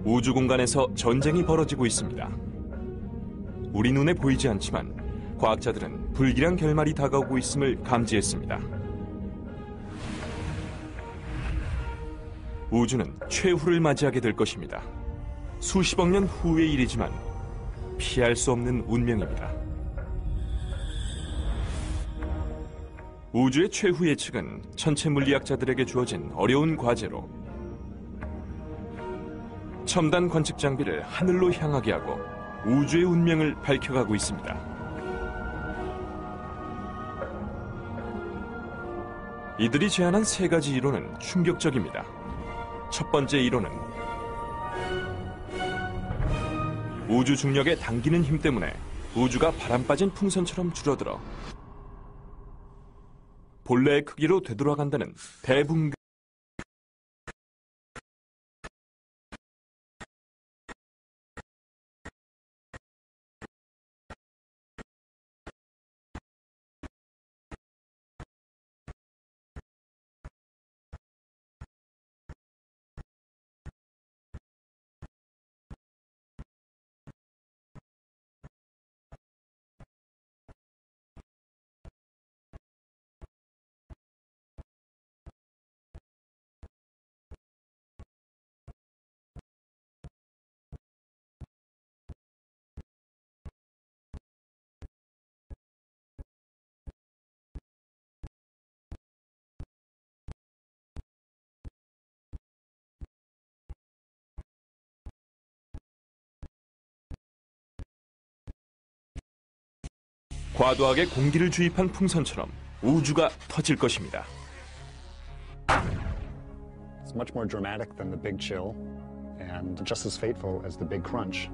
우주 공간에서 전쟁이 벌어지고 있습니다. 우리 눈에 보이지 않지만 과학자들은 불길한 결말이 다가오고 있음을 감지했습니다. 우주는 최후를 맞이하게 될 것입니다. 수십억 년 후의 일이지만 피할 수 없는 운명입니다. 우주의 최후 예측은 천체 물리학자들에게 주어진 어려운 과제로 첨단 관측 장비를 하늘로 향하게 하고 우주의 운명을 밝혀가고 있습니다. 이들이 제안한 세 가지 이론은 충격적입니다. 첫 번째 이론은 우주 중력의 당기는 힘 때문에 우주가 바람 빠진 풍선처럼 줄어들어 본래의 크기로 되돌아간다는 대붕괴. 과도하게 공기를 주입한 풍선처럼 우주가 터질 것입니다. It's much more dramatic than the Big Chill and just as fateful as the Big Crunch.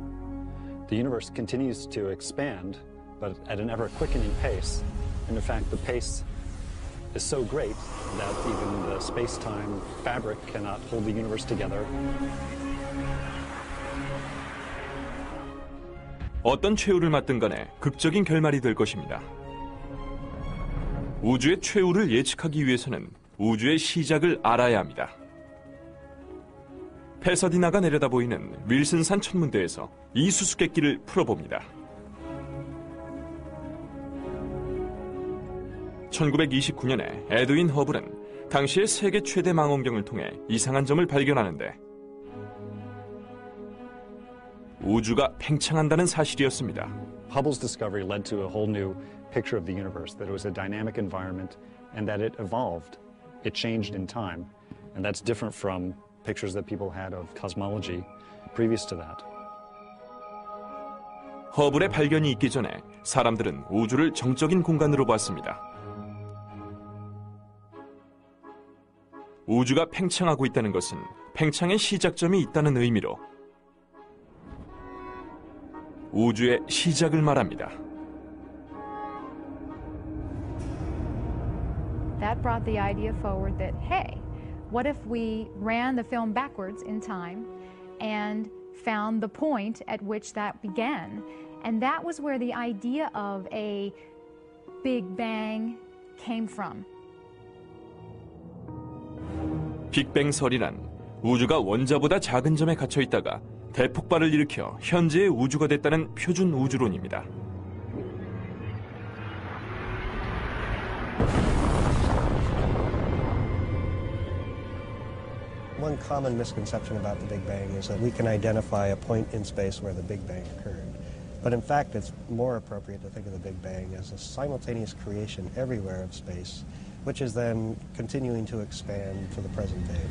The universe continues to expand, but at an ever-quickening pace. And in fact, the pace is so great that even the space-time fabric cannot hold the universe together. 어떤 최후를 맞든 간에 극적인 결말이 될 것입니다. 우주의 최후를 예측하기 위해서는 우주의 시작을 알아야 합니다. 패서디나가 내려다 보이는 윌슨산 천문대에서 이 수수께끼를 풀어봅니다. 1929년에 에드윈 허블은 당시의 세계 최대 망원경을 통해 이상한 점을 발견하는데 우주가 팽창한다는 사실이었습니다. Hubble's discovery led to a whole new picture of the universe, that it was a dynamic environment and that it evolved. It changed in time, and that's different from pictures that people had of cosmology previous to that. 허블의 발견이 있기 전에 사람들은 우주를 정적인 공간으로 봤습니다. 우주가 팽창하고 있다는 것은 팽창의 시작점이 있다는 의미로 우주의 시작을 말합니다. That brought the idea forward that, hey, what if we ran the film backwards in time and found the point at which that began? And that was where the idea of a Big Bang came from. 빅뱅설이란 우주가 원자보다 작은 점에 갇혀 있다가 대폭발을 일으켜 현재의 우주가 됐다는 표준 우주론입니다. One common misconception about the Big Bang is that we can identify a point in space where the Big Bang occurred. But in fact, it's more appropriate to think of the Big Bang as a simultaneous creation everywhere of space, which is then continuing to expand to the present day.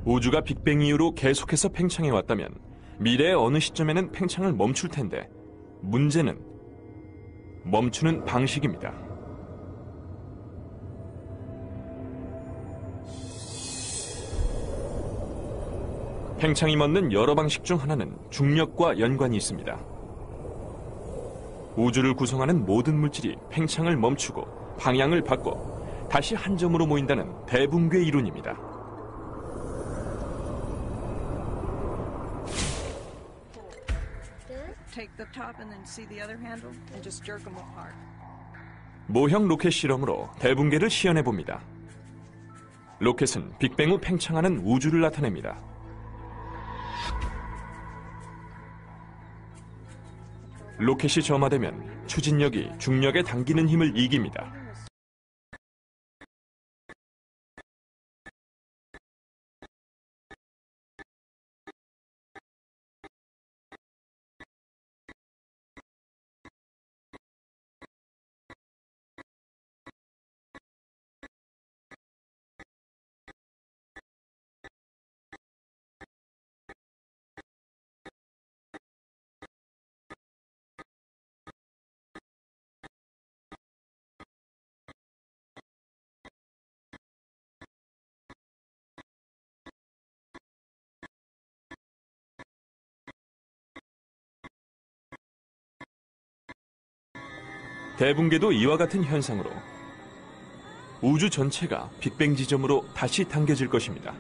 우주가 빅뱅 이후로 계속해서 팽창해 왔다면 미래의 어느 시점에는 팽창을 멈출 텐데 문제는 멈추는 방식입니다. 팽창이 멎는 여러 방식 중 하나는 중력과 연관이 있습니다. 우주를 구성하는 모든 물질이 팽창을 멈추고 방향을 바꿔 다시 한 점으로 모인다는 대붕괴 이론입니다. Take the top and then see the other handle and just jerk them apart. 모형 로켓 실험으로 대붕괴를 시연해 봅니다. 로켓은 빅뱅 후 팽창하는 우주를 나타냅니다. 로켓이 점화되면 추진력이 중력에 당기는 힘을 이깁니다. 대붕괴도 이와 같은 현상으로 우주 전체가 빅뱅 지점으로 다시 당겨질 것입니다.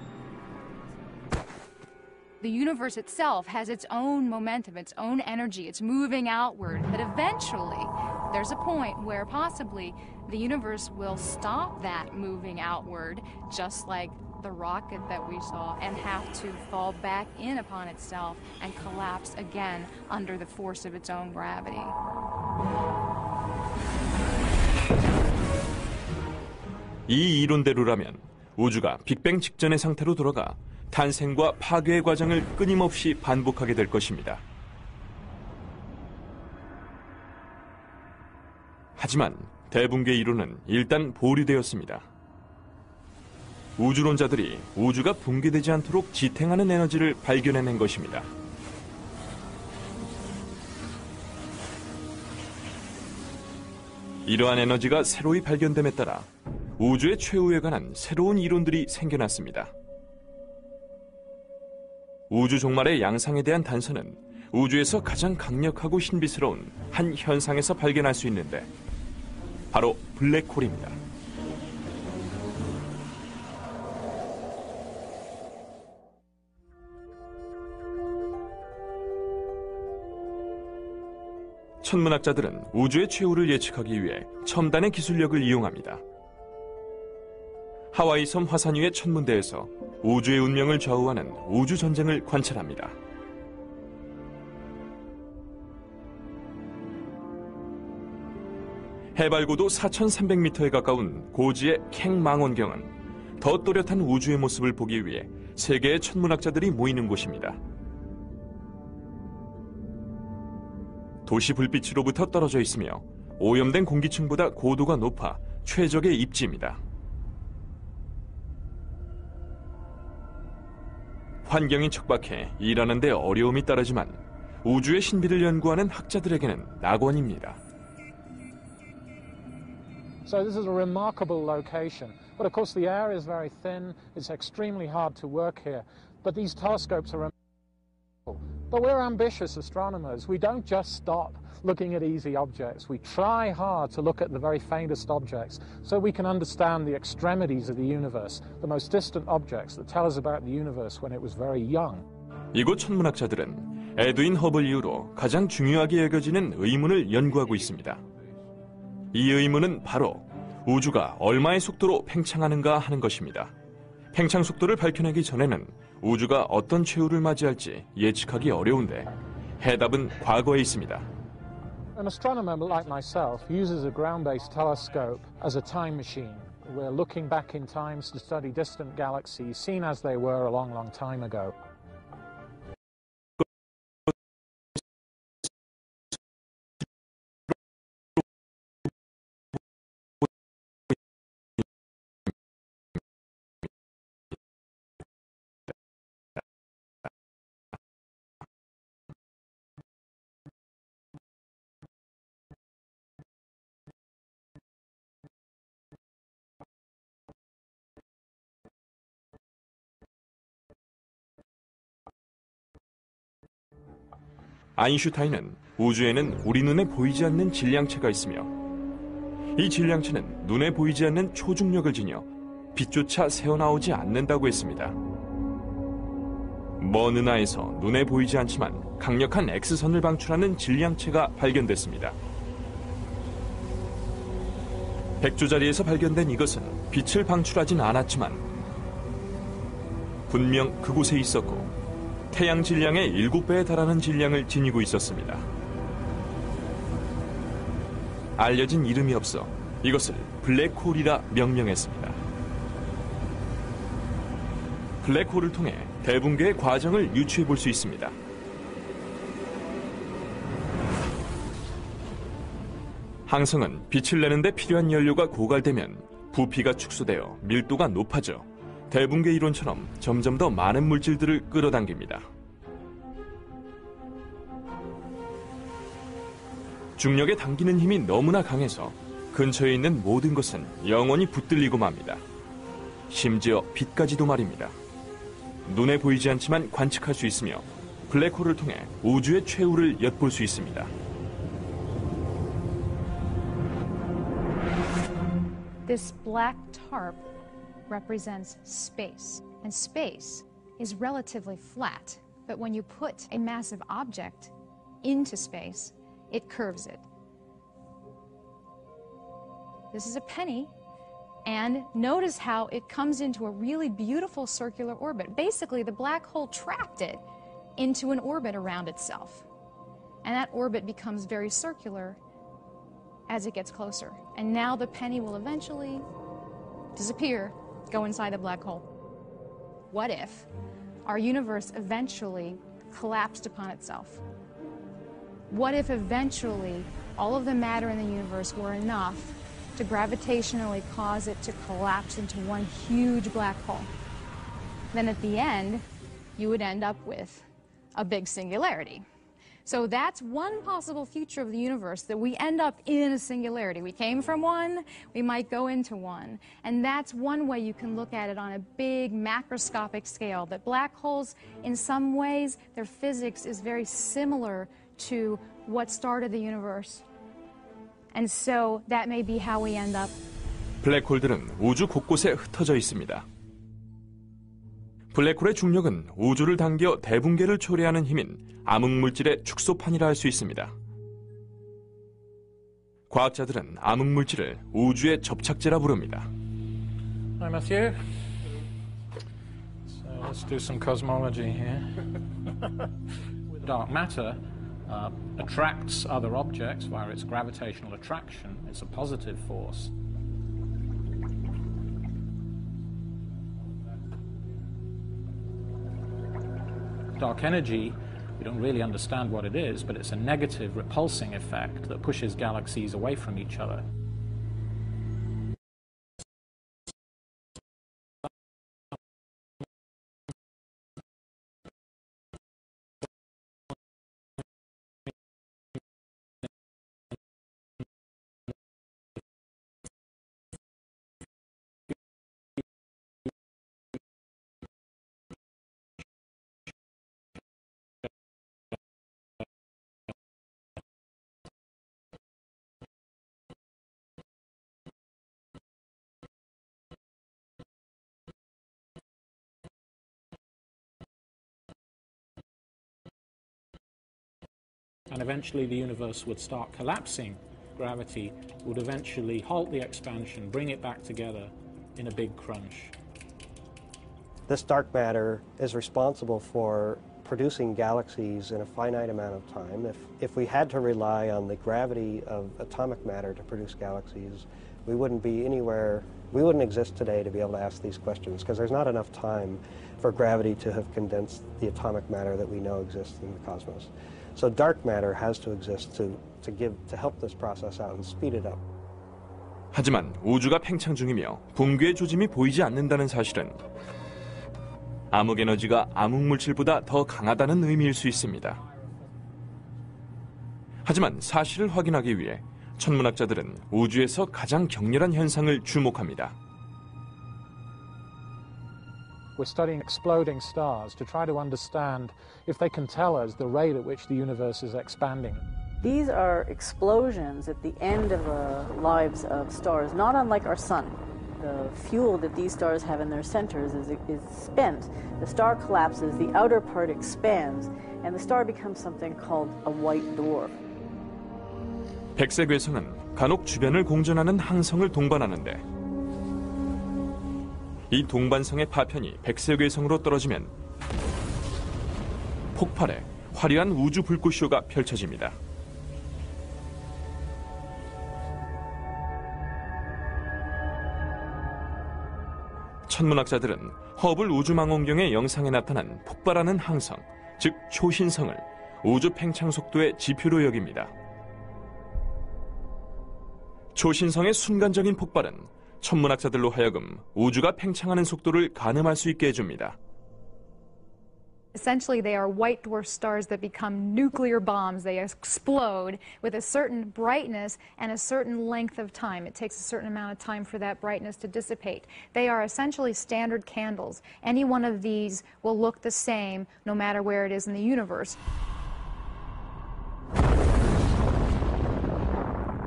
The universe itself has its own momentum, its own energy. It's moving outward. But eventually, there's a point where possibly the universe will stop that moving outward, just like the rocket that we saw, and have to fall back in upon itself and collapse again under the force of its own gravity. 이 이론대로라면 우주가 빅뱅 직전의 상태로 돌아가 탄생과 파괴의 과정을 끊임없이 반복하게 될 것입니다. 하지만 대붕괴 이론은 일단 보류되었습니다. 우주론자들이 우주가 붕괴되지 않도록 지탱하는 에너지를 발견해낸 것입니다. 이러한 에너지가 새로이 발견됨에 따라 우주의 최후에 관한 새로운 이론들이 생겨났습니다. 우주 종말의 양상에 대한 단서는 우주에서 가장 강력하고 신비스러운 한 현상에서 발견할 수 있는데 바로 블랙홀입니다. 천문학자들은 우주의 최후를 예측하기 위해 첨단의 기술력을 이용합니다. 하와이 섬 화산 위의 천문대에서 우주의 운명을 좌우하는 우주 전쟁을 관찰합니다. 해발고도 4,300m에 가까운 고지의 캥망원경은 더 또렷한 우주의 모습을 보기 위해 세계의 천문학자들이 모이는 곳입니다. 도시 불빛으로부터 떨어져 있으며 오염된 공기층보다 고도가 높아 최적의 입지입니다. 환경이 척박해 일하는 데 어려움이 따르지만 우주의 신비를 연구하는 학자들에게는 낙원입니다. So this is a remarkable location. But of course the air is very thin. It's extremely hard to work here. But these telescopes are remarkable. But we're ambitious astronomers. We don't just stop looking at easy objects. We try hard to look at the very faintest objects so we can understand the extremities of the universe, the most distant objects that tell us about the universe when it was very young. 이곳 천문학자들은 에드윈 허블 이후로 가장 중요하게 여겨지는 의문을 연구하고 있습니다. 이 의문은 바로 우주가 얼마의 속도로 팽창하는가 하는 것입니다. 팽창 속도를 밝혀내기 전에는 우주가 어떤 최후를 맞이할지 예측하기 어려운데 해답은 과거에 있습니다. An astronomer like myself uses a ground-based telescope as a time machine. We're looking back in time to study distant galaxies seen as they were a long, long time ago. 아인슈타인은 우주에는 우리 눈에 보이지 않는 질량체가 있으며 이 질량체는 눈에 보이지 않는 초중력을 지녀 빛조차 새어나오지 않는다고 했습니다. 먼 은하에서 눈에 보이지 않지만 강력한 X선을 방출하는 질량체가 발견됐습니다. 백조자리에서 발견된 이것은 빛을 방출하진 않았지만 분명 그곳에 있었고 태양 질량의 7배에 달하는 질량을 지니고 있었습니다. 알려진 이름이 없어 이것을 블랙홀이라 명명했습니다. 블랙홀을 통해 대붕괴의 과정을 유추해 볼 수 있습니다. 항성은 빛을 내는데 필요한 연료가 고갈되면 부피가 축소되어 밀도가 높아져 대붕괴 이론처럼 점점 더 많은 물질들을 끌어당깁니다. 중력에 당기는 힘이 너무나 강해서 근처에 있는 모든 것은 영원히 붙들리고 맙니다. 심지어 빛까지도 말입니다. 눈에 보이지 않지만 관측할 수 있으며 블랙홀을 통해 우주의 최후를 엿볼 수 있습니다. This black tarp represents space, and space is relatively flat. But when you put a massive object into space, it curves it. This is a penny, and notice how it comes into a really beautiful circular orbit. Basically, the black hole trapped it into an orbit around itself. And that orbit becomes very circular as it gets closer. And now the penny will eventually disappear, go inside the black hole. What if our universe eventually collapsed upon itself? What if eventually all of the matter in the universe were enough to gravitationally cause it to collapse into one huge black hole? Then at the end, you would end up with a big singularity. So that's one possible future of the universe, that we end up in a singularity. We came from one, we might go into one. And that's one way you can look at it on a big macroscopic scale, that black holes, in some ways, their physics is very similar to what started the universe. And so that may be how we end up. 블랙홀들은 우주 곳곳에 흩어져 있습니다. 블랙홀의 중력은 우주를 당겨 대붕괴를 초래하는 힘인 암흑물질의 축소판이라 할 수 있습니다. 과학자들은 암흑물질을 우주의 접착제라 부릅니다. Hi, Matthew. So let's do some cosmology here. Dark matter attracts other objects via its gravitational attraction. It's a positive force. Dark energy, we don't really understand what it is, but it's a negative repulsing effect that pushes galaxies away from each other. And eventually the universe would start collapsing. Gravity would eventually halt the expansion, bring it back together in a big crunch. This dark matter is responsible for producing galaxies in a finite amount of time. If we had to rely on the gravity of atomic matter to produce galaxies, we wouldn't be anywhere, we wouldn't exist today to be able to ask these questions, because there's not enough time for gravity to have condensed the atomic matter that we know exists in the cosmos. So dark matter has to exist to help this process out and speed it up. 하지만 우주가 팽창 중이며 붕괴의 조짐이 보이지 않는다는 사실은 암흑 에너지가 암흑 물질보다 더 강하다는 의미일 수 있습니다. 하지만 사실을 확인하기 위해 천문학자들은 우주에서 가장 격렬한 현상을 주목합니다. We're studying exploding stars to try to understand if they can tell us the rate at which the universe is expanding. These are explosions at the end of the lives of stars, not unlike our sun. The fuel that these stars have in their centers is spent. The star collapses, the outer part expands, and the star becomes something called a white dwarf. 백색외성은 간혹 주변을 공전하는 항성을 동반하는데 이 동반성의 파편이 백색외성으로 떨어지면 폭발해 화려한 우주 불꽃쇼가 펼쳐집니다. 천문학자들은 허블 우주망원경의 영상에 나타난 폭발하는 항성, 즉 초신성을 우주 팽창 속도의 지표로 여깁니다. 초신성의 순간적인 폭발은 천문학자들로 하여금 우주가 팽창하는 속도를 가늠할 수 있게 해줍니다. Essentially, they are white dwarf stars that become nuclear bombs. They explode with a certain brightness and a certain length of time. It takes a certain amount of time for that brightness to dissipate. They are essentially standard candles. Any one of these will look the same no matter where it is in the universe.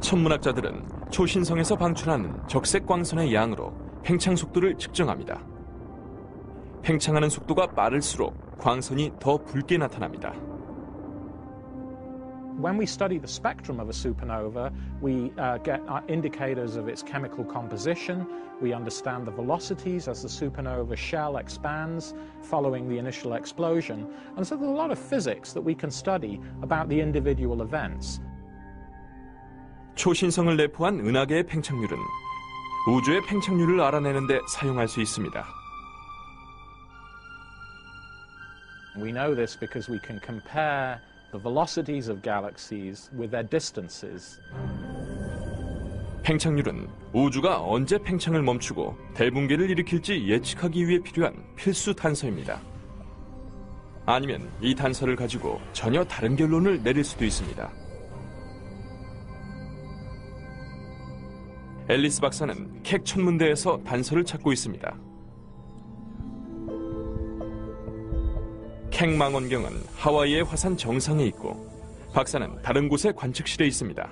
천문학자들은 초신성에서 방출하는 적색 광선의 양으로 팽창 속도를 측정합니다. 팽창하는 속도가 빠를수록 광선이 더 붉게 나타납니다. When we study the spectrum of a supernova, we get indicators of its chemical composition. We understand the velocities as the supernova shell expands following the initial explosion. And so there's a lot of physics that we can study about the individual events. 초신성을 내포한 은하계의 팽창률은 우주의 팽창률을 알아내는 데 사용할 수 있습니다. We know this because we can compare the velocities of galaxies with their distances. 팽창률은 우주가 언제 팽창을 멈추고 대붕괴를 일으킬지 예측하기 위해 필요한 필수 단서입니다. 아니면 이 단서를 가지고 전혀 다른 결론을 내릴 수도 있습니다. 앨리스 박사는 캑 천문대에서 단서를 찾고 있습니다. 캑 망원경은 하와이의 화산 정상에 있고 박사는 다른 곳의 관측실에 있습니다.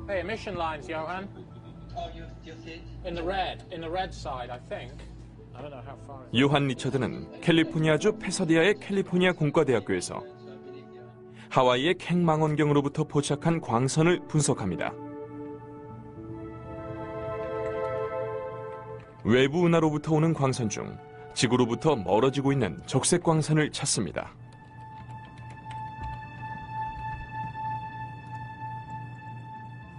Hey, emission lines, Johan. In the red side, I think. I don't know how far. 요한 리처드는 캘리포니아주 패서디아의 캘리포니아 공과대학교에서 하와이의 캑 망원경으로부터 포착한 광선을 분석합니다. 외부 은하로부터 오는 광선 중 지구로부터 멀어지고 있는 적색 광선을 찾습니다.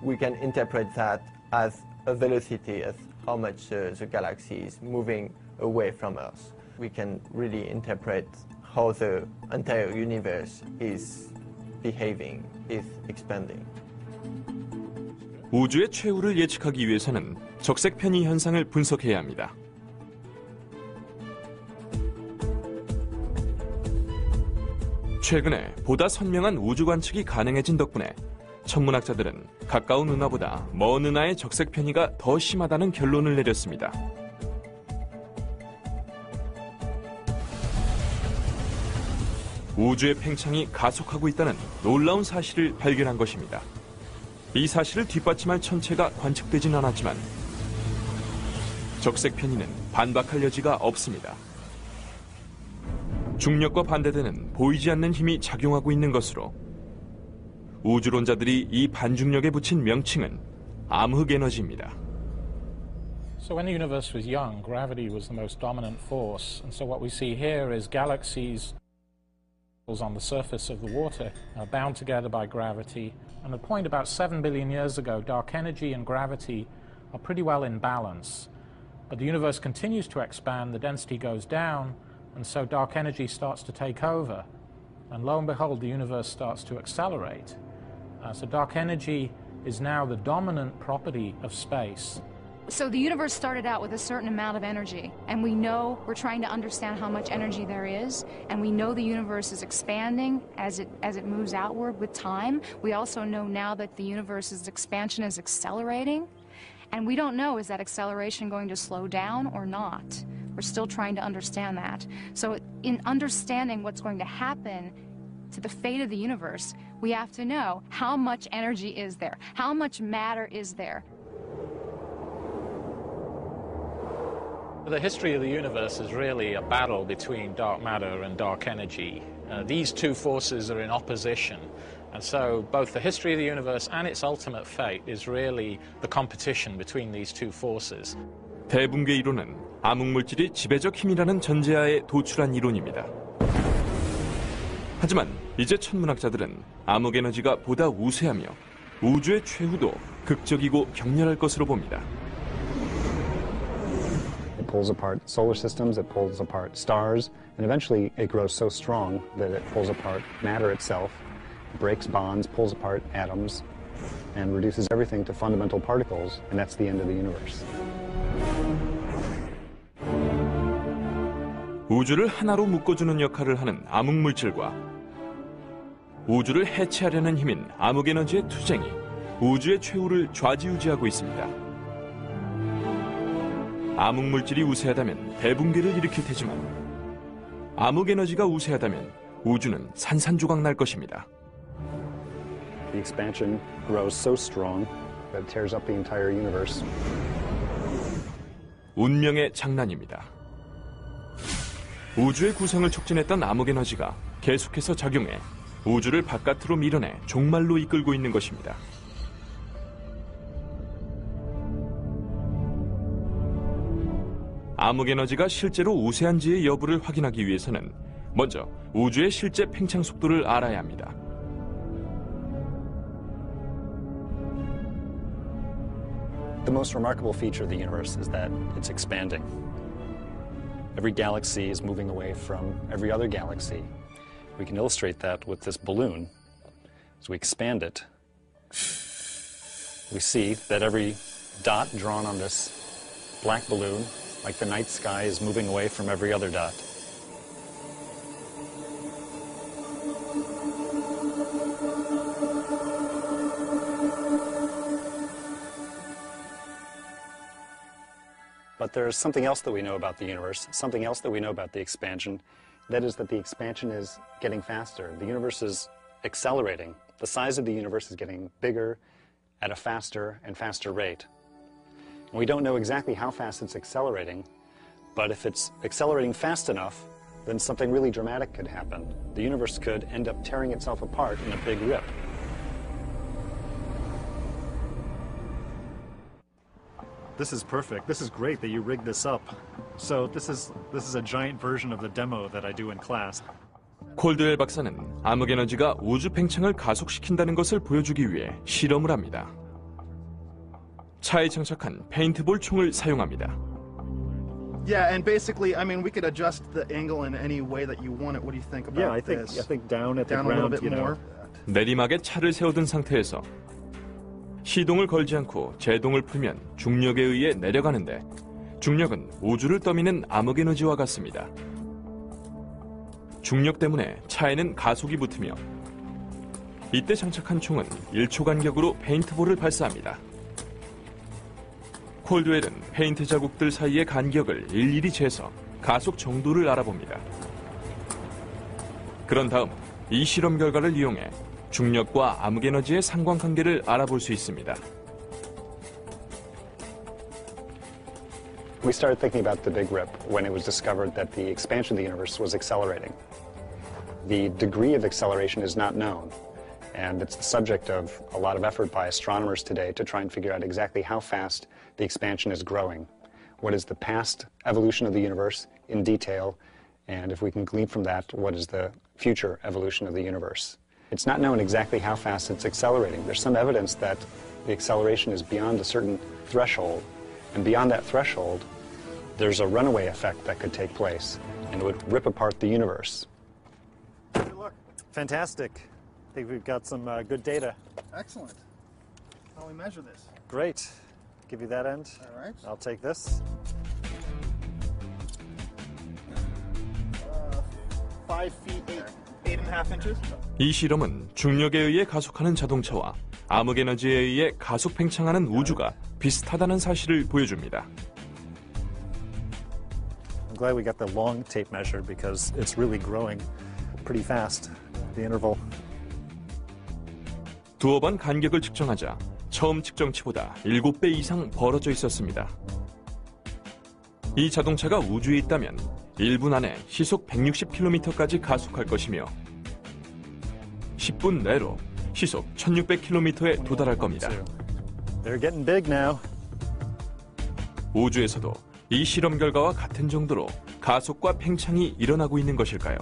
We can interpret that as a velocity, as how much the galaxy is moving away from us. We can really interpret how the entire universe is behaving, is expanding. 우주의 최후를 예측하기 위해서는 적색 편이 현상을 분석해야 합니다. 최근에 보다 선명한 우주 관측이 가능해진 덕분에 천문학자들은 가까운 은하보다 먼 은하의 적색 편이가 더 심하다는 결론을 내렸습니다. 우주의 팽창이 가속하고 있다는 놀라운 사실을 발견한 것입니다. 이 사실을 뒷받침할 천체가 관측되진 않았지만 적색 편이는 반박할 여지가 없습니다. 중력과 반대되는 보이지 않는 힘이 작용하고 있는 것으로 우주론자들이 이 반중력에 붙인 명칭은 암흑에너지입니다. So when the universe was young, gravity was the most dominant force. And so what we see here is galaxies on the surface of the water bound together by gravity. And at a point about 7 billion years ago, dark energy and gravity are pretty well in balance. But the universe continues to expand, the density goes down, and so dark energy starts to take over. And lo and behold, the universe starts to accelerate. So dark energy is now the dominant property of space. So the universe started out with a certain amount of energy, and we know we're trying to understand how much energy there is, and we know the universe is expanding as it moves outward with time. We also know now that the universe's expansion is accelerating, and we don't know, is that acceleration going to slow down or not? We're still trying to understand that. So in understanding what's going to happen to the fate of the universe, we have to know how much energy is there, how much matter is there. The history of the universe is really a battle between dark matter and dark energy. These two forces are in opposition. And so both the history of the universe and its ultimate fate is really the competition between these two forces. 대붕괴 이론은 암흑물질이 지배적 힘이라는 전제하에 도출한 이론입니다. 하지만 이제 천문학자들은 암흑에너지가 보다 우세하며 우주의 최후도 극적이고 격렬할 것으로 봅니다. pulls apart solar systems, it pulls apart stars, and eventually it grows so strong that it pulls apart matter itself, breaks bonds, pulls apart atoms, and reduces everything to fundamental particles, and that's the end of the universe. 우주를 하나로 묶어주는 역할을 하는 암흑물질과 우주를 해체하려는 힘인 암흑에너지의 투쟁이 우주의 최후를 좌지우지하고 있습니다. 암흑물질이 우세하다면 대붕괴를 일으킬 테지만 암흑에너지가 우세하다면 우주는 산산조각 날 것입니다. The expansion grows so strong that it tears up the entire universe. 운명의 장난입니다. 우주의 구성을 촉진했던 암흑에너지가 계속해서 작용해 우주를 바깥으로 밀어내 종말로 이끌고 있는 것입니다. 암흑에너지가 실제로 우세한지의 여부를 확인하기 위해서는 먼저 우주의 실제 팽창 속도를 알아야 합니다. The most remarkable feature of the universe is that it's expanding. Every galaxy is moving away from every other galaxy. We can illustrate that with this balloon. As we expand it, we see that every dot drawn on this black balloon, like the night sky, is moving away from every other dot. But there's something else that we know about the universe, something else that we know about the expansion. That is that the expansion is getting faster. The universe is accelerating. The size of the universe is getting bigger at a faster and faster rate. And we don't know exactly how fast it's accelerating, but if it's accelerating fast enough, then something really dramatic could happen. The universe could end up tearing itself apart in a big rip. This is perfect. This is great that you rigged this up. So this is a giant version of the demo that I do in class. 콜드웰 박사는 암흑에너지가 우주 팽창을 가속시킨다는 것을 보여주기 위해 실험을 합니다. 차에 장착한 페인트볼 총을 사용합니다. Yeah, and basically, I mean, we could adjust the angle in any way that you want it. What do you think about Yeah, I this? think down at the Down a little ground, bit more. 내리막에 차를 세워둔 상태에서 시동을 걸지 않고 제동을 풀면 중력에 의해 내려가는데 중력은 우주를 떠미는 암흑에너지와 같습니다. 중력 때문에 차에는 가속이 붙으며 이때 장착한 총은 1초 간격으로 페인트볼을 발사합니다. 콜드웰은 페인트 자국들 사이의 간격을 일일이 재서 가속 정도를 알아봅니다. 그런 다음 이 실험 결과를 이용해 중력과 암흑에너지의 상관관계를 알아볼 수 있습니다. We started thinking about the Big Rip when it was discovered that the expansion of the universe was accelerating. The degree of acceleration is not known, and it's the subject of a lot of effort by astronomers today to try and figure out exactly how fast the expansion is growing. What is the past evolution of the universe in detail, and if we can glean from that, what is the future evolution of the universe? It's not known exactly how fast it's accelerating. There's some evidence that the acceleration is beyond a certain threshold, and beyond that threshold, there's a runaway effect that could take place, and it would rip apart the universe. Good luck. Fantastic. I think we've got some good data. Excellent. How do we measure this? Great. Give you that end. All right. I'll take this. 5 feet 8.5 inches. 이 실험은 중력에 의해 가속하는 자동차와 암흑에너지에 의해 가속 팽창하는 우주가 비슷하다는 사실을 보여줍니다. I'm glad we got the long tape measure because it's really growing pretty fast, the interval. 두어 번 간격을 측정하자 처음 측정치보다 7배 이상 벌어져 있었습니다. 이 자동차가 우주에 있다면 1분 안에 시속 160km까지 가속할 것이며 10분 내로 시속 1600km에 도달할 겁니다. They're getting big now. 우주에서도 이 실험 결과와 같은 정도로 가속과 팽창이 일어나고 있는 것일까요?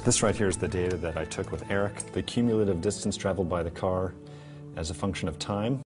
This right here is the data that I took with Eric, the cumulative distance traveled by the car as a function of time.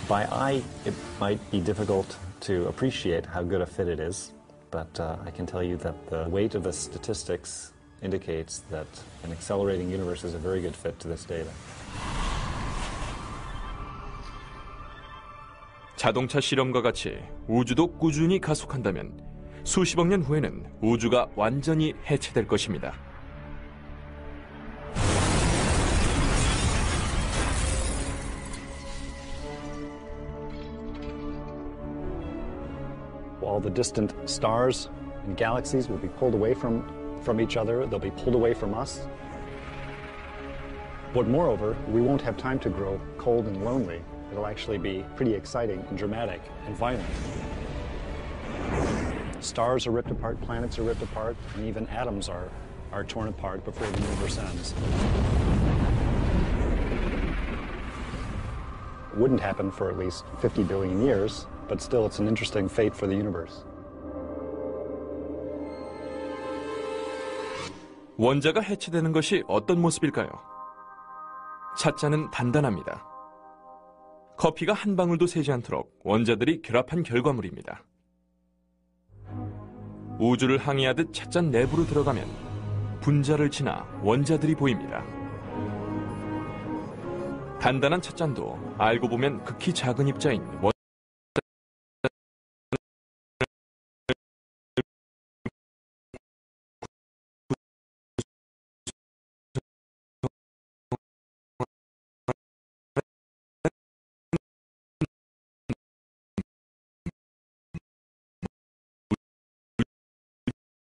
By eye, it might be difficult to appreciate how good a fit it is, but I can tell you that the weight of the statistics indicates that an accelerating universe is a very good fit to this data. 자동차 실험과 같이 우주도 꾸준히 가속한다면 수십억 년 후에는 우주가 완전히 해체될 것입니다. All the distant stars and galaxies will be pulled away from each other. They'll be pulled away from us. But moreover, we won't have time to grow cold and lonely. It'll actually be pretty exciting and dramatic and violent. Stars are ripped apart, planets are ripped apart, and even atoms are torn apart before the universe ends. It wouldn't happen for at least 50 billion years, but still it's an interesting fate for the universe. 원자가 해체되는 것이 어떤 모습일까요? 찻잔은 단단합니다. 커피가 한 방울도 새지 않도록 원자들이 결합한 결과물입니다. 우주를 항해하듯 찻잔 내부로 들어가면 분자를 지나 원자들이 보입니다. 단단한 찻잔도 알고 보면 극히 작은 입자인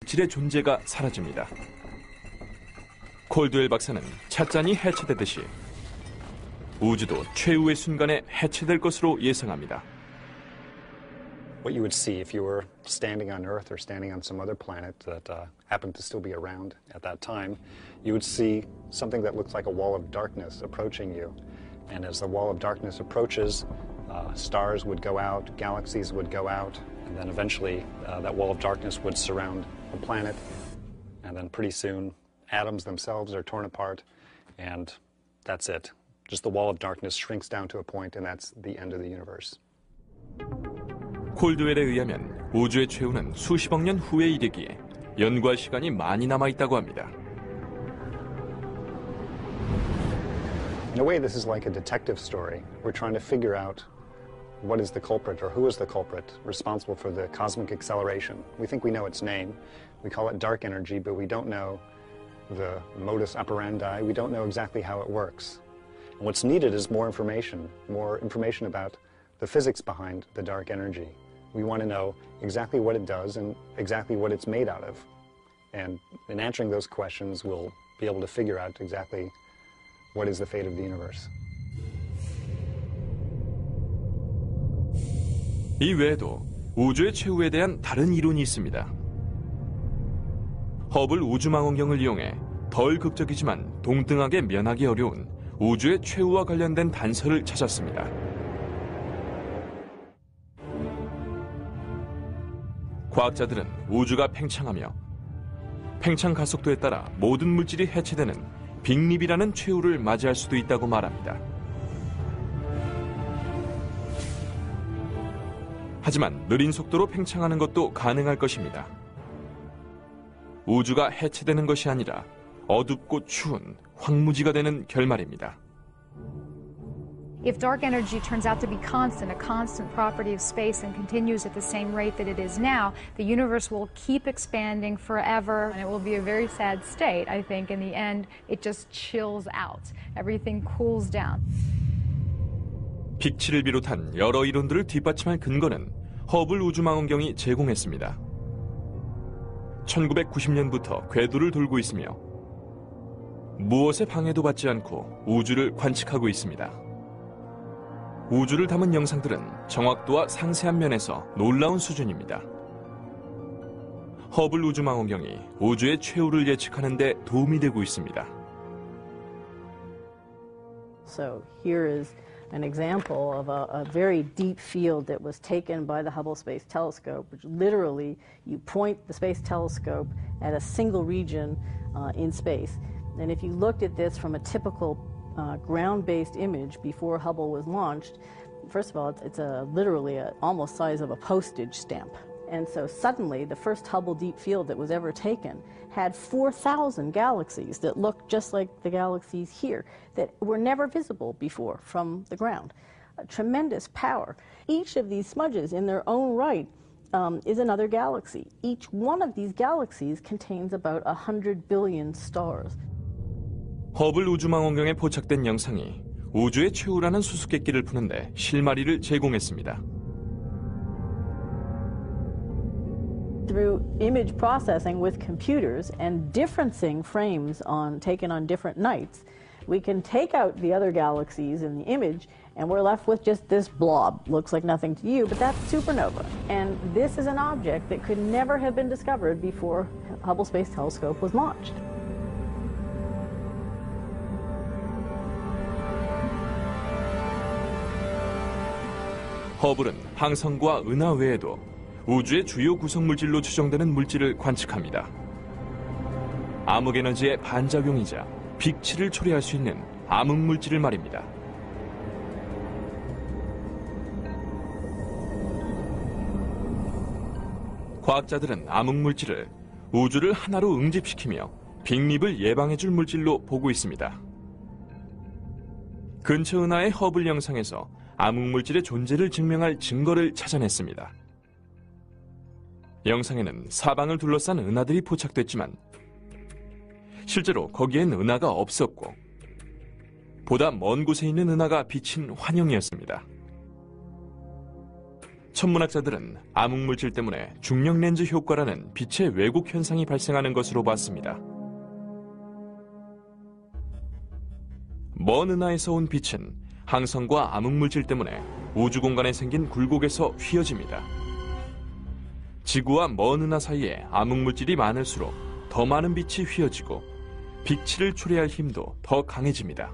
물질의 존재가 사라집니다. 콜드웰 박사는 찻잔이 해체되듯이 우주도 최후의 순간에 해체될 것으로 예상합니다. What you would see if you were standing on Earth or standing on some other planet that happened to still be around at that time, you would see something that looks like a wall of darkness approaching you. And as the wall of darkness approaches, stars would go out, galaxies would go out, and then eventually that wall of darkness would surround a planet, and then pretty soon atoms themselves are torn apart, and that's it. Just the wall of darkness shrinks down to a point, and that's the end of the universe. 콜드웰에 의하면 우주의 최후는 수십억 년 후에 이르기에 연구할 시간이 많이 남아있다고 합니다. In a way, this is like a detective story. We're trying to figure out what is the culprit, or who is the culprit responsible for the cosmic acceleration. We think we know its name. We call it dark energy, but we don't know the modus operandi. We don't know exactly how it works. And what's needed is more information about the physics behind the dark energy. We want to know exactly what it does and exactly what it's made out of. And in answering those questions, we'll be able to figure out exactly what is the fate of the universe. 이 외에도 우주의 최후에 대한 다른 이론이 있습니다. 허블 우주망원경을 이용해 덜 극적이지만 동등하게 면하기 어려운 우주의 최후와 관련된 단서를 찾았습니다. 과학자들은 우주가 팽창하며 팽창 가속도에 따라 모든 물질이 해체되는 빅립이라는 최후를 맞이할 수도 있다고 말합니다. 하지만 느린 속도로 팽창하는 것도 가능할 것입니다. 우주가 해체되는 것이 아니라 어둡고 추운 황무지가 되는 결말입니다. If dark energy turns out to be constant, a constant property of space, and continues at the same rate that it is now, the universe will keep expanding forever, and it will be a very sad state. I think in the end, it just chills out. Everything cools down. 빅7을 비롯한 여러 이론들을 뒷받침할 근거는 허블 우주망원경이 제공했습니다. 1990년부터 궤도를 돌고 있으며 무엇의 방해도 받지 않고 우주를 관측하고 있습니다. 우주를 담은 영상들은 정확도와 상세한 면에서 놀라운 수준입니다. 허블 우주망원경이 우주의 최후를 예측하는 데 도움이 되고 있습니다. So here is an example of a very deep field that was taken by the Hubble Space Telescope, which literally you point the space telescope at a single region in space. And if you looked at this from a typical ground-based image before Hubble was launched, First of all, it's literally almost size of a postage stamp. And so suddenly, the first Hubble Deep Field that was ever taken had 4,000 galaxies that looked just like the galaxies here, that were never visible before from the ground. A tremendous power. Each of these smudges in their own right is another galaxy. Each one of these galaxies contains about 100 billion stars. 허블 우주망원경에 포착된 영상이 우주의 최후라는 수수께끼를 푸는데 실마리를 제공했습니다. Through image processing with computers and differencing frames taken on different nights, we can take out the other galaxies in the image, and we're left with just this blob. Looks like nothing to you, but that's supernova. And this is an object that could never have been discovered before Hubble Space Telescope was launched. 허블은 항성과 은하 외에도 우주의 주요 구성물질로 추정되는 물질을 관측합니다. 암흑에너지의 반작용이자 빛치를 초래할 수 있는 암흑물질을 말입니다. 과학자들은 암흑물질을 우주를 하나로 응집시키며 빅립을 예방해줄 물질로 보고 있습니다. 근처 은하의 허블 영상에서 암흑물질의 존재를 증명할 증거를 찾아냈습니다. 영상에는 사방을 둘러싼 은하들이 포착됐지만 실제로 거기엔 은하가 없었고 보다 먼 곳에 있는 은하가 비친 환영이었습니다. 천문학자들은 암흑물질 때문에 중력렌즈 효과라는 빛의 왜곡 현상이 발생하는 것으로 봤습니다. 먼 은하에서 온 빛은 항성과 암흑물질 때문에 우주 공간에 생긴 굴곡에서 휘어집니다. 지구와 먼 은하 사이에 암흑물질이 많을수록 더 많은 빛이 휘어지고 빛치를 초래할 힘도 더 강해집니다.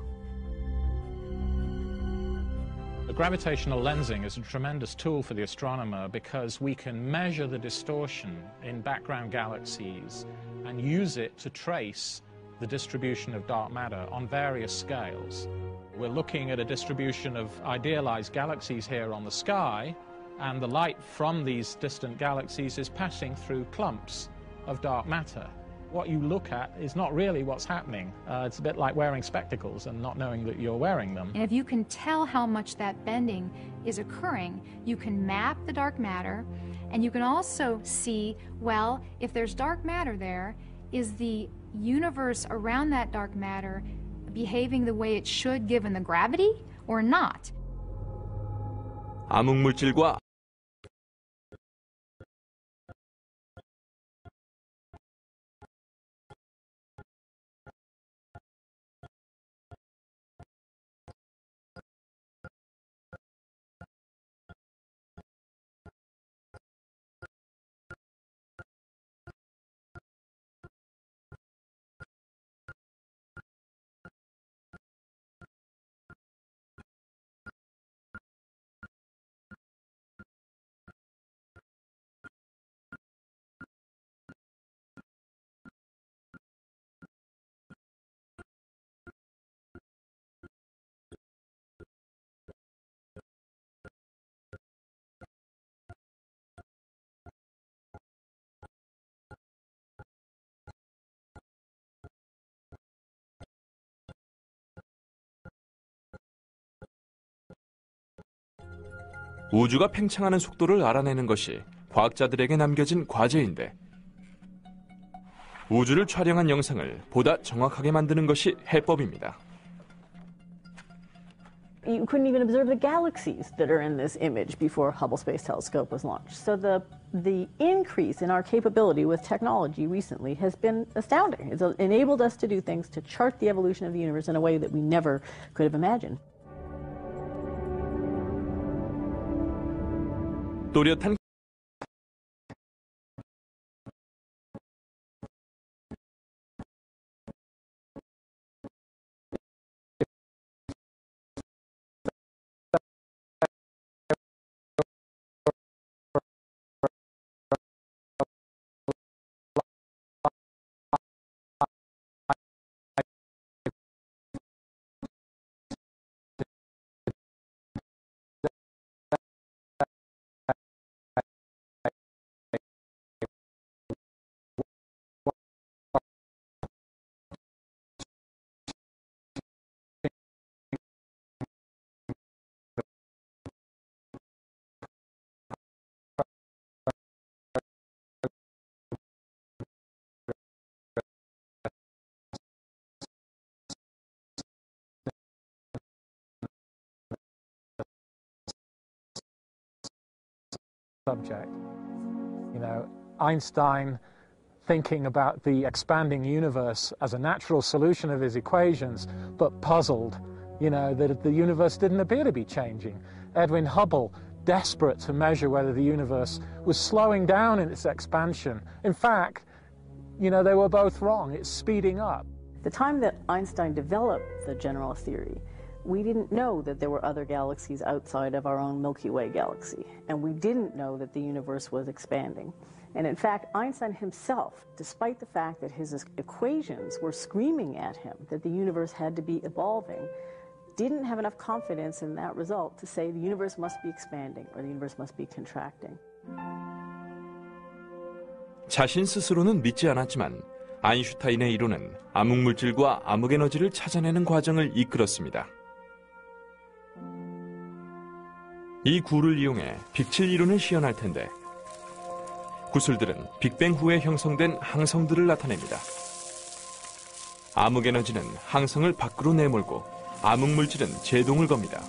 Gravitational lensing is a tremendous tool for the astronomer because we can measure the distortion in background galaxies and use it to trace the distribution of dark matter on various scales. We're looking at a distribution of idealized galaxies here on the sky, and the light from these distant galaxies is passing through clumps of dark matter. What you look at is not really what's happening. It's a bit like wearing spectacles and not knowing that you're wearing them. And if you can tell how much that bending is occurring, you can map the dark matter, and you can also see, well, if there's dark matter there, is the universe around that dark matter behaving the way it should given the gravity or not? 암흑물질과 우주가 팽창하는 속도를 알아내는 것이 과학자들에게 남겨진 과제인데 우주를 촬영한 영상을 보다 정확하게 만드는 것이 해법입니다. You couldn't even observe the galaxies that are in this image before Hubble Space Telescope was launched. So the increase in our capability with technology recently has been astounding. It's enabled us to do things to chart the evolution of the universe in a way that we never could have imagined. 또렷한 subject. You know, Einstein thinking about the expanding universe as a natural solution of his equations, but puzzled, you know, that the universe didn't appear to be changing. Edwin Hubble, desperate to measure whether the universe was slowing down in its expansion. In fact, you know, they were both wrong. It's speeding up. The time that Einstein developed the general theory, we didn't know that there were other galaxies outside of our own Milky Way galaxy, and we didn't know that the universe was expanding. And in fact, Einstein himself, despite the fact that his equations were screaming at him that the universe had to be evolving, didn't have enough confidence in that result to say the universe must be expanding or the universe must be contracting. 자신 스스로는 믿지 않았지만 아인슈타인의 이론은 암흑물질과 암흑에너지를 찾아내는 과정을 이끌었습니다. 이 구를 이용해 빛칠 이론을 시연할 텐데 구슬들은 빅뱅 후에 형성된 항성들을 나타냅니다. 암흑에너지는 항성을 밖으로 내몰고 암흑물질은 제동을 겁니다.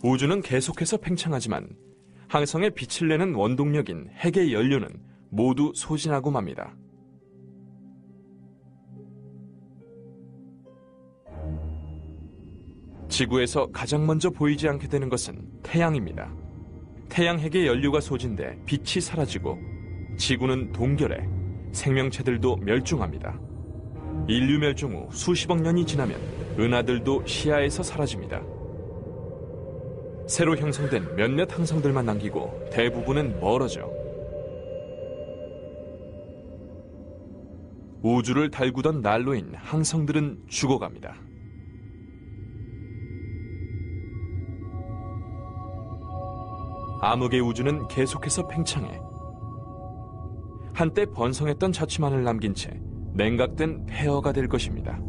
우주는 계속해서 팽창하지만 항성의 빛을 내는 원동력인 핵의 연료는 모두 소진하고 맙니다. 지구에서 가장 먼저 보이지 않게 되는 것은 태양입니다. 태양 핵의 연료가 소진돼 빛이 사라지고 지구는 동결해 생명체들도 멸종합니다. 인류 멸종 후 수십억 년이 지나면 은하들도 시야에서 사라집니다. 새로 형성된 몇몇 항성들만 남기고 대부분은 멀어져 우주를 달구던 난로인 항성들은 죽어갑니다. 암흑의 우주는 계속해서 팽창해 한때 번성했던 자취만을 남긴 채 냉각된 폐허가 될 것입니다.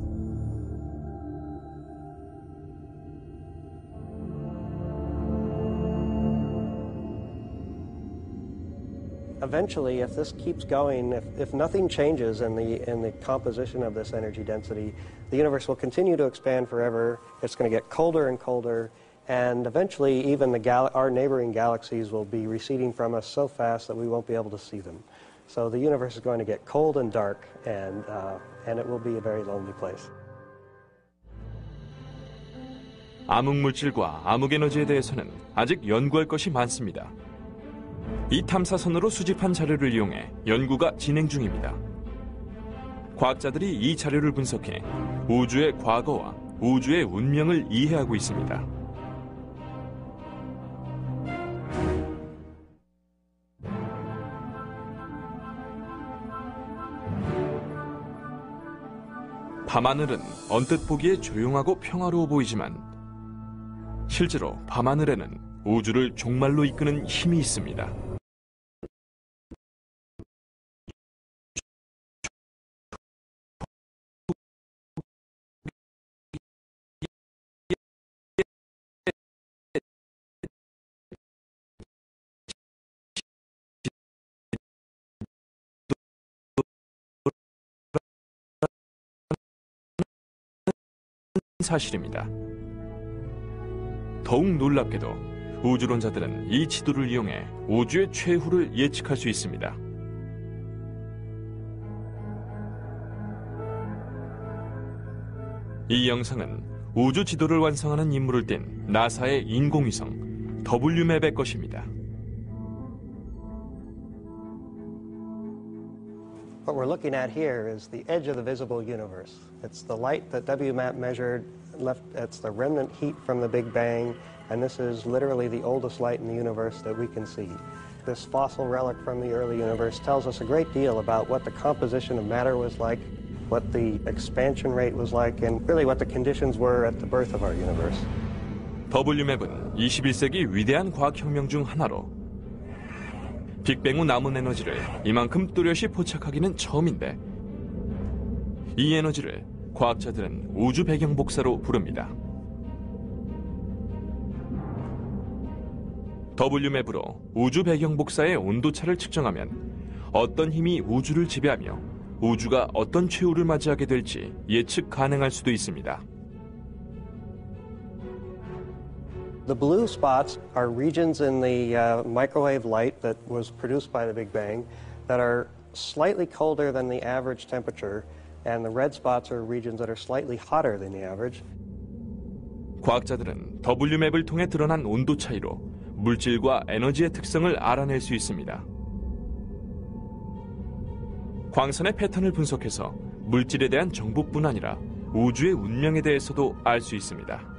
Eventually, if this keeps going, if nothing changes in the composition of this energy density, the universe will continue to expand forever. It's going to get colder and colder, and eventually even our neighboring galaxies will be receding from us so fast that we won't be able to see them. So the universe is going to get cold and dark, and it will be a very lonely place. 암흑물질과 암흑에너지에 대해서는 아직 연구할 것이 많습니다. 이 탐사선으로 수집한 자료를 이용해 연구가 진행 중입니다. 과학자들이 이 자료를 분석해 우주의 과거와 우주의 운명을 이해하고 있습니다. 밤하늘은 언뜻 보기에 조용하고 평화로워 보이지만 실제로 밤하늘에는 우주를 종말로 이끄는 힘이 있습니다. 사실입니다. 더욱 놀랍게도 우주론자들은 이 지도를 이용해 우주의 최후를 예측할 수 있습니다. 이 영상은 우주 지도를 완성하는 임무를 띈 나사의 인공위성 WMAP의 것입니다. What we're looking at here is the edge of the visible universe. It's the light that WMAP measured, it's the remnant heat from the Big Bang, and this is literally the oldest light in the universe that we can see. This fossil relic from the early universe tells us a great deal about what the composition of matter was like, what the expansion rate was like, and really what the conditions were at the birth of our universe. WMAP은 21세기 위대한 과학혁명 중 하나로 빅뱅 후 남은 에너지를 이만큼 뚜렷이 포착하기는 처음인데 이 에너지를 과학자들은 우주 배경 복사로 부릅니다. WMAP으로 우주 배경 복사의 온도차를 측정하면 어떤 힘이 우주를 지배하며 우주가 어떤 최후를 맞이하게 될지 예측 가능할 수도 있습니다. The blue spots are regions in the microwave light that was produced by the Big Bang that are slightly colder than the average temperature, and the red spots are regions that are slightly hotter than the average. 과학자들은 W맵을 통해 드러난 온도 차이로 물질과 에너지의 특성을 알아낼 수 있습니다. 광선의 패턴을 분석해서 물질에 대한 정보뿐 아니라 우주의 운명에 대해서도 알 수 있습니다.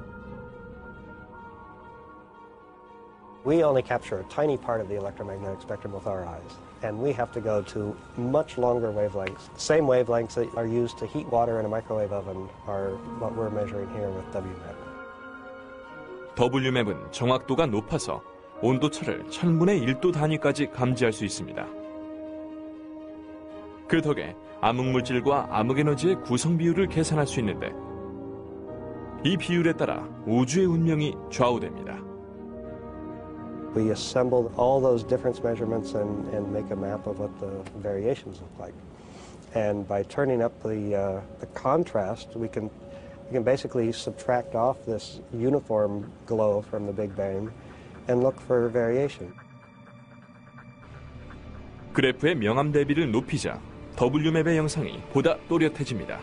We only capture a tiny part of the electromagnetic spectrum with our eyes, and we have to go to much longer wavelengths. Same wavelengths that are used to heat water in a microwave oven are what we're measuring here with WMAP. W맵은 정확도가 높아서 온도차를 1000분의 1도 단위까지 감지할 수 있습니다. 그 덕에 암흑물질과 암흑에너지의 구성 비율을 계산할 수 있는데 이 비율에 따라 우주의 운명이 좌우됩니다. We assembled all those difference measurements and make a map of what the variations look like. And by turning up the contrast, we can basically subtract off this uniform glow from the Big Bang and look for variation. 그래프의 명암 대비를 높이자 W맵의 영상이 보다 또렷해집니다.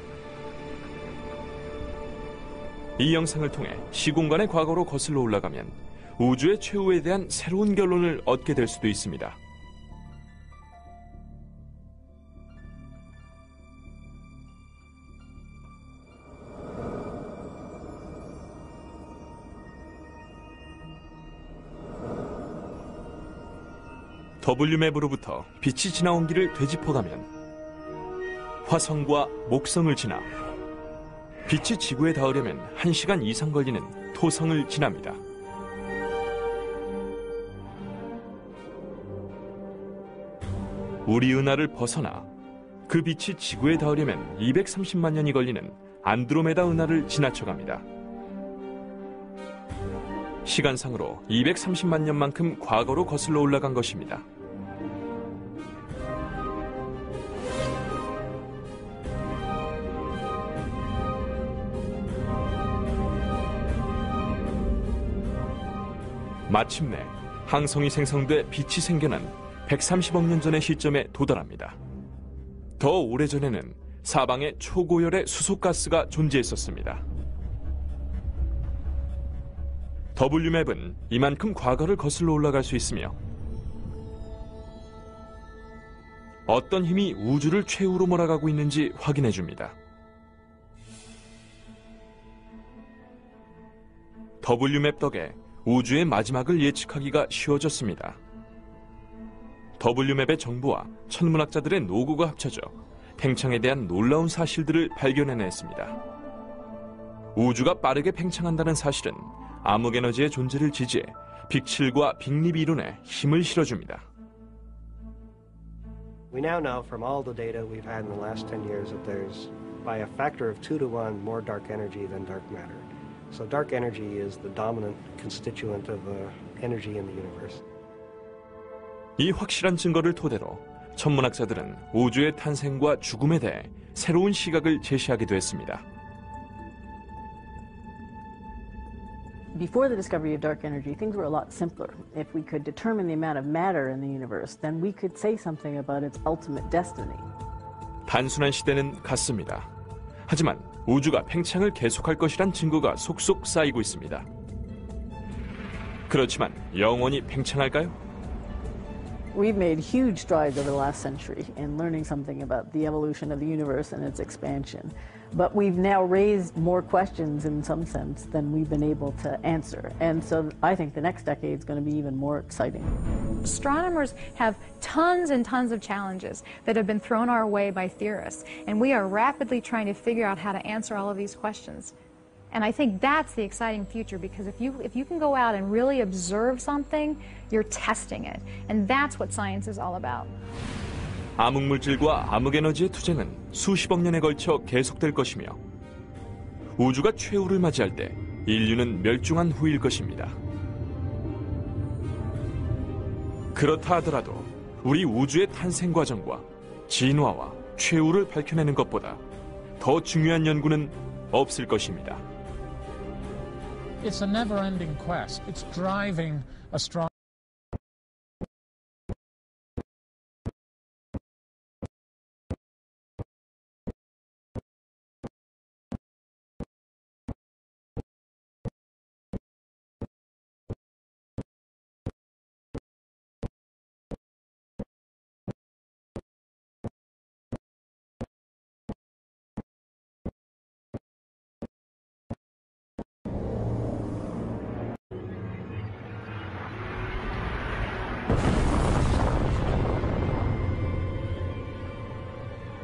이 영상을 통해 시공간의 과거로 거슬러 올라가면 우주의 최후에 대한 새로운 결론을 얻게 될 수도 있습니다. W맵으로부터 빛이 지나온 길을 되짚어가면 화성과 목성을 지나 빛이 지구에 닿으려면 1시간 이상 걸리는 토성을 지납니다. 우리 은하를 벗어나 그 빛이 지구에 닿으려면 230만 년이 걸리는 안드로메다 은하를 지나쳐갑니다. 시간상으로 230만 년만큼 과거로 거슬러 올라간 것입니다. 마침내 항성이 생성돼 빛이 생겨난 130억 년 전의 시점에 도달합니다. 더 오래전에는 사방에 초고열의 수소가스가 존재했었습니다. W맵은 이만큼 과거를 거슬러 올라갈 수 있으며 어떤 힘이 우주를 최후로 몰아가고 있는지 확인해 줍니다. W맵 덕에 우주의 마지막을 예측하기가 쉬워졌습니다. W맵의 정보와 천문학자들의 노고가 합쳐져 팽창에 대한 놀라운 사실들을 발견해냈습니다. 우주가 빠르게 팽창한다는 사실은 암흑에너지의 존재를 지지해 빅7과 빅립 이론에 힘을 실어줍니다. We now know from all the data we've had in the last 10 years that there's by a factor of 2 to 1 more dark energy than dark matter. So dark energy is the dominant constituent of energy in the universe. 이 확실한 증거를 토대로 천문학자들은 우주의 탄생과 죽음에 대해 새로운 시각을 제시하기도 했습니다. Before the discovery of dark energy, things were a lot simpler. If we could determine the amount of matter in the universe, then we could say something about its ultimate destiny. 단순한 시대는 갔습니다. 하지만 우주가 팽창을 계속할 것이란 증거가 속속 쌓이고 있습니다. 그렇지만 영원히 팽창할까요? We've made huge strides over the last century in learning something about the evolution of the universe and its expansion. But we've now raised more questions in some sense than we've been able to answer. And so I think the next decade is going to be even more exciting. Astronomers have tons and tons of challenges that have been thrown our way by theorists, and we are rapidly trying to figure out how to answer all of these questions. And I think that's the exciting future, because if you can go out and really observe something, you're testing it. And that's what science is all about. 암흑물질과 암흑에너지의 투쟁은 수십억 년에 걸쳐 계속될 것이며 우주가 최후를 맞이할 때 인류는 멸종한 후일 것입니다. 그렇다 하더라도 우리 우주의 탄생 과정과 진화와 최후를 밝혀내는 것보다 더 중요한 연구는 없을 것입니다. It's a never-ending quest. It's driving astronomy.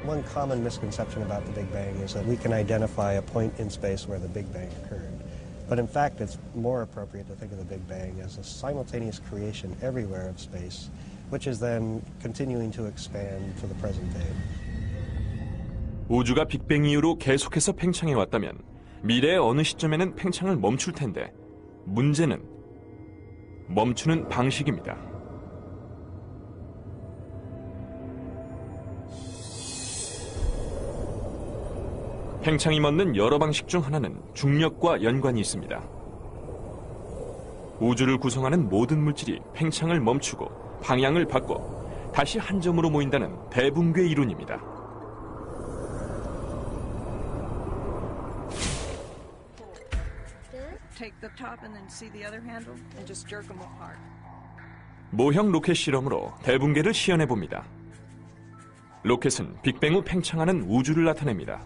One common misconception about the Big Bang is that we can identify a point in space where the Big Bang occurred. But in fact, it's more appropriate to think of the Big Bang as a simultaneous creation everywhere of space, which is then continuing to expand to the present day. 우주가 빅뱅 이후로 계속해서 팽창해 왔다면 미래의 어느 시점에는 팽창을 멈출 텐데 문제는 멈추는 방식입니다. 팽창이 멎는 여러 방식 중 하나는 중력과 연관이 있습니다. 우주를 구성하는 모든 물질이 팽창을 멈추고 방향을 바꿔 다시 한 점으로 모인다는 대붕괴 이론입니다. Take the top and then see the other handle and just jerk them apart. 모형 로켓 실험으로 대붕괴를 시연해 봅니다. 로켓은 빅뱅 후 팽창하는 우주를 나타냅니다.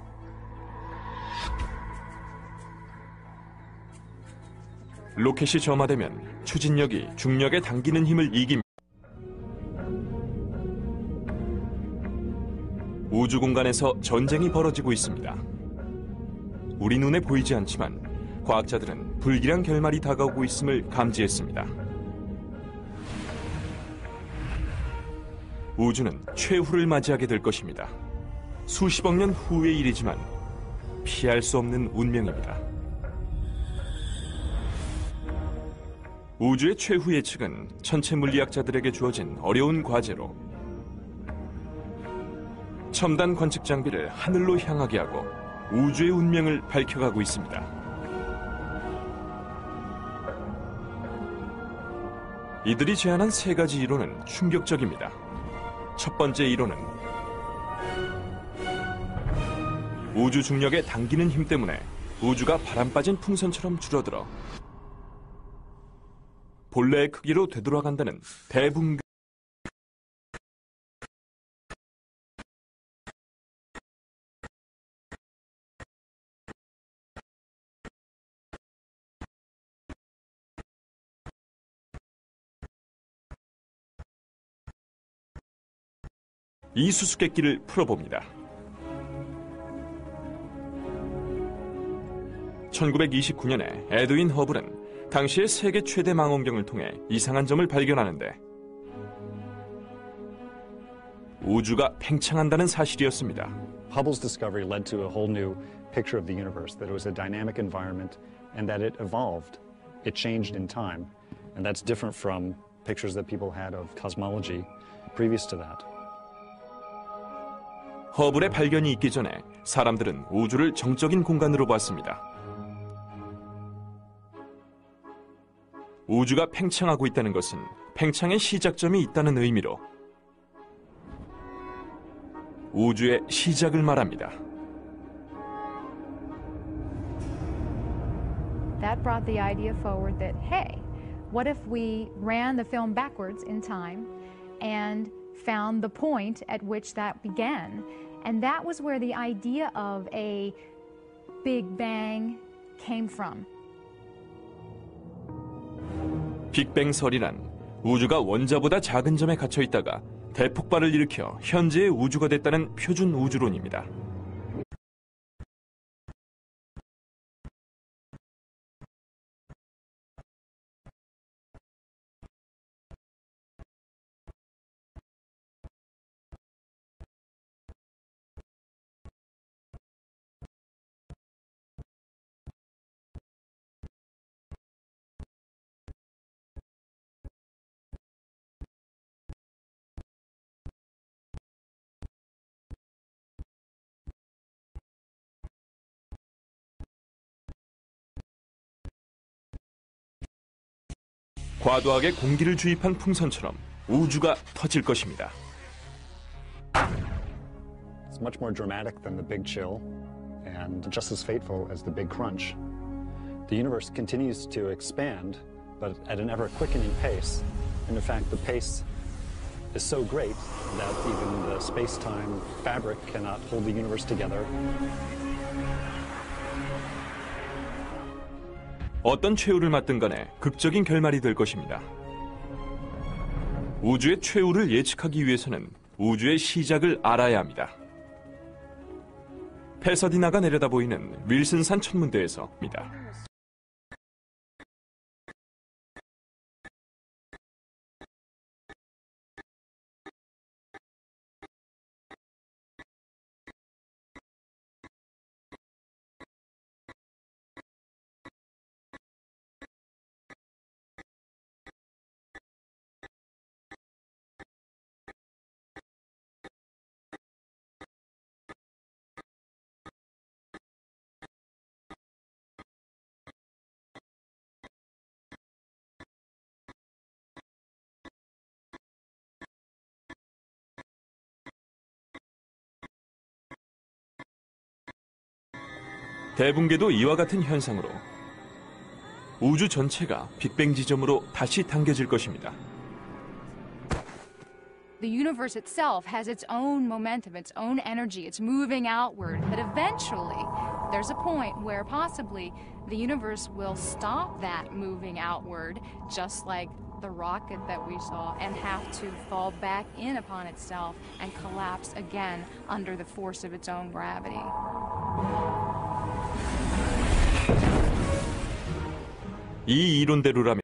로켓이 점화되면 추진력이 중력에 당기는 힘을 이깁니다. 우주 공간에서 전쟁이 벌어지고 있습니다. 우리 눈에 보이지 않지만 과학자들은 불길한 결말이 다가오고 있음을 감지했습니다. 우주는 최후를 맞이하게 될 것입니다. 수십억 년 후의 일이지만 피할 수 없는 운명입니다. 우주의 최후 예측은 천체 물리학자들에게 주어진 어려운 과제로 첨단 관측 장비를 하늘로 향하게 하고 우주의 운명을 밝혀가고 있습니다. 이들이 제안한 세 가지 이론은 충격적입니다. 첫 번째 이론은 우주 중력에 당기는 힘 때문에 우주가 바람 빠진 풍선처럼 줄어들어 본래의 크기로 되돌아간다는 대붕괴. 이 수수께끼를 풀어봅니다. 1929년에 에드윈 허블은 당시의 세계 최대 망원경을 통해 이상한 점을 발견하는데 우주가 팽창한다는 사실이었습니다. Hubble's discovery led to a whole new picture of the universe, that it was a dynamic environment and that it evolved. It changed in time. And that's different from pictures that people had of cosmology previous to that. 허블의 발견이 있기 전에 사람들은 우주를 정적인 공간으로 봤습니다. 우주가 팽창하고 있다는 것은 팽창의 시작점이 있다는 의미로 우주의 시작을 말합니다. That brought the idea forward that, hey, what if we ran the film backwards in time and found the point at which that began? And that was where the idea of a Big Bang came from. 빅뱅설이란 우주가 원자보다 작은 점에 갇혀 있다가 대폭발을 일으켜 현재의 우주가 됐다는 표준 우주론입니다. 과도하게 공기를 주입한 풍선처럼 우주가 터질 것입니다. It's much more dramatic than the Big Chill and just as fateful as the Big Crunch. The universe continues to expand, but at an ever-quickening pace. And in fact, the pace is so great that even the space-time fabric cannot hold the universe together. 어떤 최후를 맞든 간에 극적인 결말이 될 것입니다. 우주의 최후를 예측하기 위해서는 우주의 시작을 알아야 합니다. 패서디나가 내려다 보이는 윌슨산 천문대에서입니다. 대붕괴도 이와 같은 현상으로 우주 전체가 빅뱅 지점으로 다시 당겨질 것입니다. The universe itself has its own momentum, its own energy. It's moving outward. But eventually, there's a point where possibly the universe will stop that moving outward, just like the rocket that we saw, and have to fall back in upon itself and collapse again under the force of its own gravity. 이 이론대로라면